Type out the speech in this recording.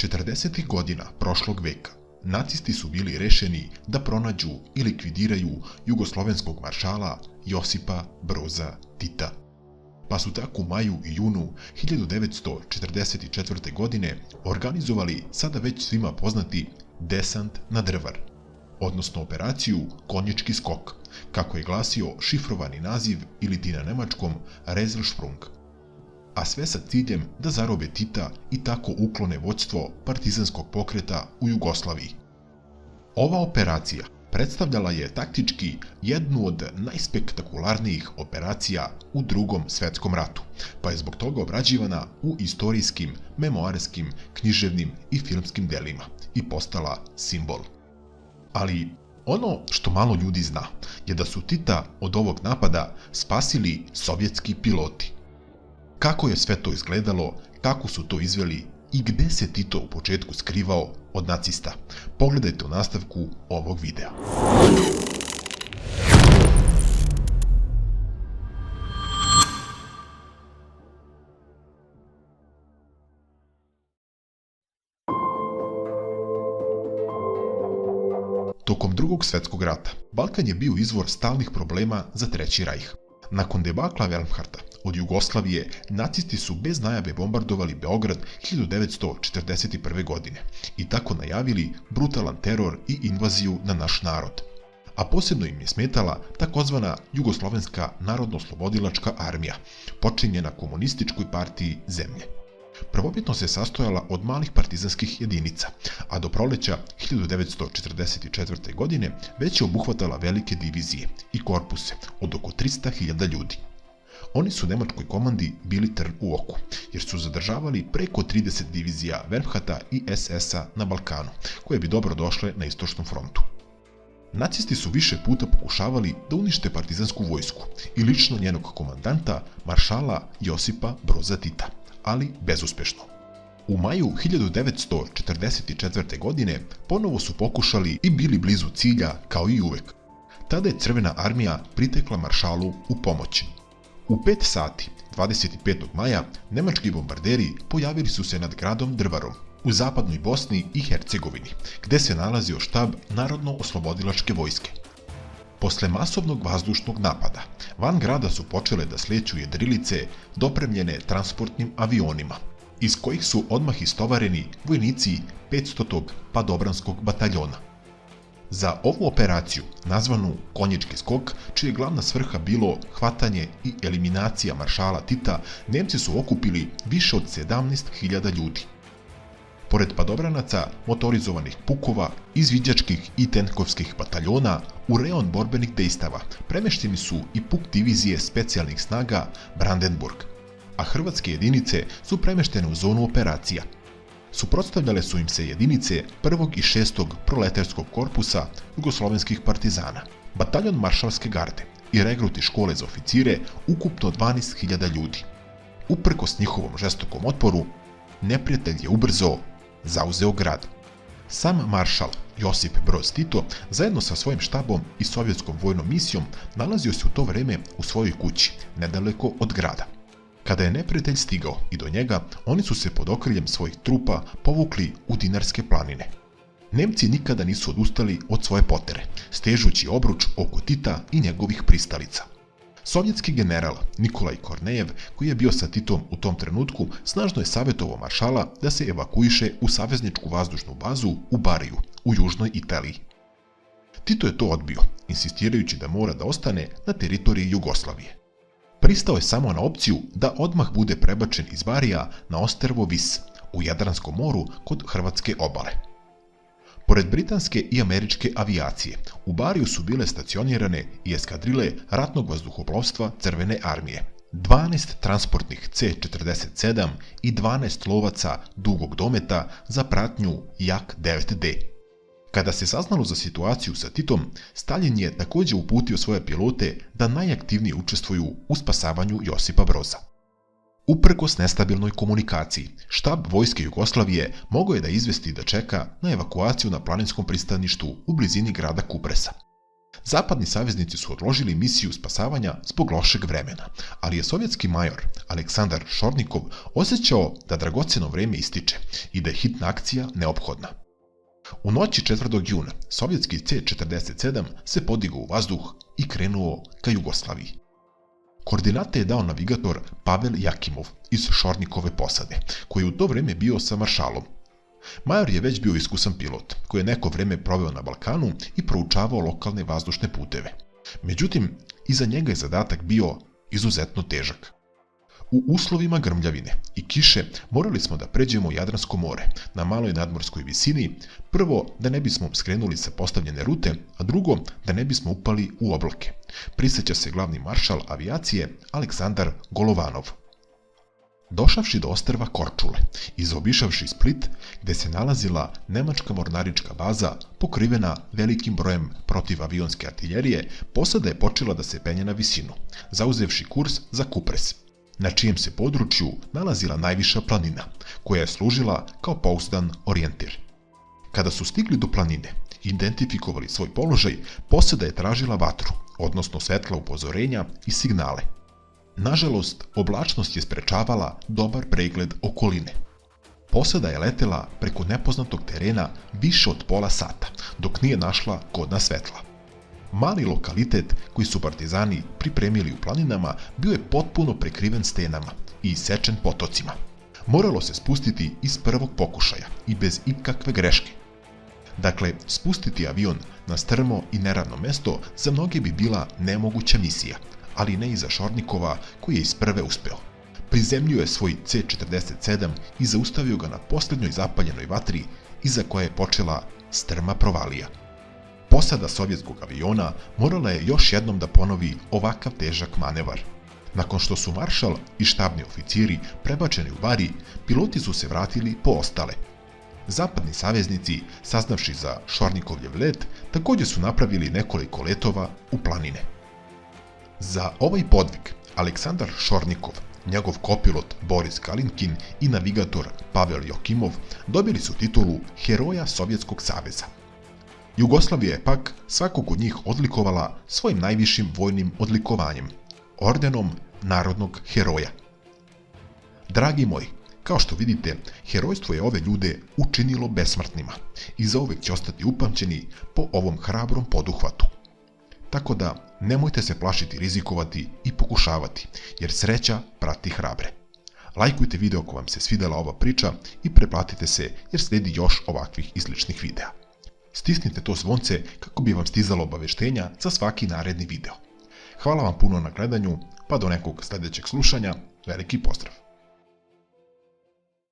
40. godina prošlog veka nacisti su bili rešeni da pronađu i likvidiraju jugoslovenskog maršala Josipa Broza Tita. Pa su tako u maju i junu 1944. godine organizovali sada već svima poznati desant na Drvar, odnosno operaciju Konjički skok, kako je glasio šifrovani naziv iliti na nemačkom Rezelsprung, a sve sa ciljem da zarobe Tita i tako uklone vođstvo partizanskog pokreta u Jugoslaviji. Ova operacija predstavljala je taktički jednu od najspektakularnijih operacija u Drugom svetskom ratu, pa je zbog toga obrađivana u istorijskim, memoarskim, književnim i filmskim delima i postala simbol. Ali ono što malo ljudi zna je da su Tita od ovog napada spasili sovjetski piloti. Kako je sve to izgledalo, kako su to izveli i gde se Tito u početku skrivao od nacista? Pogledajte u nastavku ovog videa. Tokom Drugog svetskog rata, Balkan je bio izvor stalnih problema za Treći rajh. Nakon debakla Velmharta od Jugoslavije, nacisti su bez najave bombardovali Beograd 1941. godine i tako najavili brutalan teror i invaziju na naš narod. A posebno im je smetala takozvana Jugoslovenska narodno-oslobodilačka armija, počinjena Komunističkoj partiji zemlje. Prvobitno se sastojala od malih partizanskih jedinica, a do proleća 1944. godine već je obuhvatala velike divizije i korpuse od oko 300.000 ljudi. Oni su nemačkoj komandi bili trn u oku, jer su zadržavali preko 30 divizija Wehrmachta i SS-a na Balkanu, koje bi dobro došle na istočnom frontu. Nacisti su više puta pokušavali da unište partizansku vojsku i lično njenog komandanta, maršala Josipa Broza Tita, ali bezuspešno. U maju 1944. godine ponovo su pokušali i bili blizu cilja kao i uvek. Tada je Crvena armija pritekla maršalu u pomoć. U 5 sati, 25. maja, nemački bombarderi pojavili su se nad gradom Drvarom, u zapadnoj Bosni i Hercegovini, gde se nalazio štab Narodno-oslobodilačke vojske. Posle masovnog vazdušnog napada, van grada su počele da sleću jedrilice dopremljene transportnim avionima, iz kojih su odmah istovareni vojnici 500. padobranskog bataljona. Za ovu operaciju, nazvanu Konjički skok, čija je glavna svrha bilo hvatanje i eliminacija maršala Tita, Nemci su okupili više od 17.000 ljudi. Pored padobranaca, motorizovanih pukova, izviđačkih i tenkovskih bataljona, u reon borbenih dejstava premešteni su i puk divizije specijalnih snaga Brandenburg, a hrvatske jedinice su premeštene u zonu operacija. Suprotstavljale su im se jedinice 1. i 6. proletarskog korpusa jugoslovenskih partizana, bataljon maršalske garde i regruti škole za oficire, ukupno 12.000 ljudi. Uprkos njihovom žestokom otporu, neprijatelj je ubrzo zauzeo grad. Sam maršal Josip Broz Tito, zajedno sa svojim štabom i sovjetskom vojnom misijom, nalazio se u to vreme u svojoj kući, nedaleko od grada. Kada je neprijatelj stigao i do njega, oni su se pod okriljem svojih trupa povukli u Dinarske planine. Nemci nikada nisu odustali od svoje potere, stežući obruč oko Tita i njegovih pristalica. Sovjetski general Nikolaj Kornejev, koji je bio sa Titom u tom trenutku, snažno je savjetovao maršala da se evakuiše u savezničku vazdušnu bazu u Bariju, u južnoj Italiji. Tito je to odbio, insistirajući da mora da ostane na teritoriji Jugoslavije. Pristao je samo na opciju da odmah bude prebačen iz Barija na ostrvo Vis, u Jadranskom moru kod hrvatske obale. Pored britanske i američke avijacije, u Bariju su bile stacionirane i eskadrile ratnog vazduhoplovstva Crvene armije, 12 transportnih C-47 i 12 lovaca dugog dometa za pratnju Jak-9D. Kada se saznalo za situaciju sa Titom, Staljin je također uputio svoje pilote da najaktivnije učestvuju u spasavanju Josipa Broza. Uprkos nestabilnoj komunikaciji, štab vojske Jugoslavije mogao je da izvesti da čeka na evakuaciju na planinskom pristaništu u blizini grada Kupresa. Zapadni saveznici su odložili misiju spasavanja zbog lošeg vremena, ali je sovjetski major Aleksandar Šornikov osjećao da dragocjeno vreme ističe i da je hitna akcija neophodna. U noći 4. juna sovjetski C-47 se podigao u vazduh i krenuo ka Jugoslaviji. Koordinate je dao navigator Pavel Jakimov iz Šornikove posade, koji je u to vreme bio sa maršalom. Major je već bio iskusan pilot, koji je neko vreme proveo na Balkanu i proučavao lokalne vazdušne puteve. Međutim, iza njega je zadatak bio izuzetno težak. U uslovima grmljavine i kiše morali smo da pređemo Jadransko more na maloj nadmorskoj visini, prvo da ne bismo skrenuli sa postavljene rute, a drugo da ne bismo upali u oblake, prisjeća se glavni maršal avijacije Aleksandar Golovanov. Došavši do ostrva Korčule i zaobišavši Split, gde se nalazila nemačka mornarička baza pokrivena velikim brojem protivavionske artiljerije, posada je počela da se penje na visinu, zauzevši kurs za Kupres, na čijem se području nalazila najviša planina, koja je služila kao pouzdan orijentir. Kada su stigli do planine i identifikovali svoj položaj, posada je tražila vatru, odnosno svetla upozorenja i signale. Nažalost, oblačnost je sprečavala dobar pregled okoline. Posada je letela preko nepoznatog terena više od pola sata, dok nije našla kodna svetla. Mali lokalitet koji su partizani pripremili u planinama bio je potpuno prekriven stenama i isečen potocima. Moralo se spustiti iz prvog pokušaja i bez ikakve greške. Dakle, spustiti avion na strmo i neravno mesto za mnoge bi bila nemoguća misija, ali ne i za Šornikova koji je iz prve uspeo. Prizemljio je svoj C-47 i zaustavio ga na posljednjoj zapaljenoj vatri iza koje je počela strma provalija. Posada sovjetskog aviona morala je još jednom da ponovi ovakav težak manevar. Nakon što su maršal i štabni oficiri prebačeni u Bari, piloti su se vratili po ostale. Zapadni saveznici, saznavši za Šornikovljev let, također su napravili nekoliko letova u planine. Za ovaj podvig Aleksandar Šornikov, njegov kopilot Boris Kalinkin i navigator Pavel Jakimov dobili su titulu Heroja Sovjetskog saveza. Jugoslavija je pak svakog od njih odlikovala svojim najvišim vojnim odlikovanjem, ordenom narodnog heroja. Dragi moji, kao što vidite, herojstvo je ove ljude učinilo besmrtnima i zauvek će ostati upamćeni po ovom hrabrom poduhvatu. Tako da nemojte se plašiti rizikovati i pokušavati, jer sreća prati hrabre. Lajkujte video ako vam se svidela ova priča i pretplatite se jer slijedi još ovakvih i sličnih videa. Stisnite to zvonce kako bi vam stizalo obaveštenja za svaki naredni video. Hvala vam puno na gledanju, pa do nekog sljedećeg slušanja, veliki pozdrav!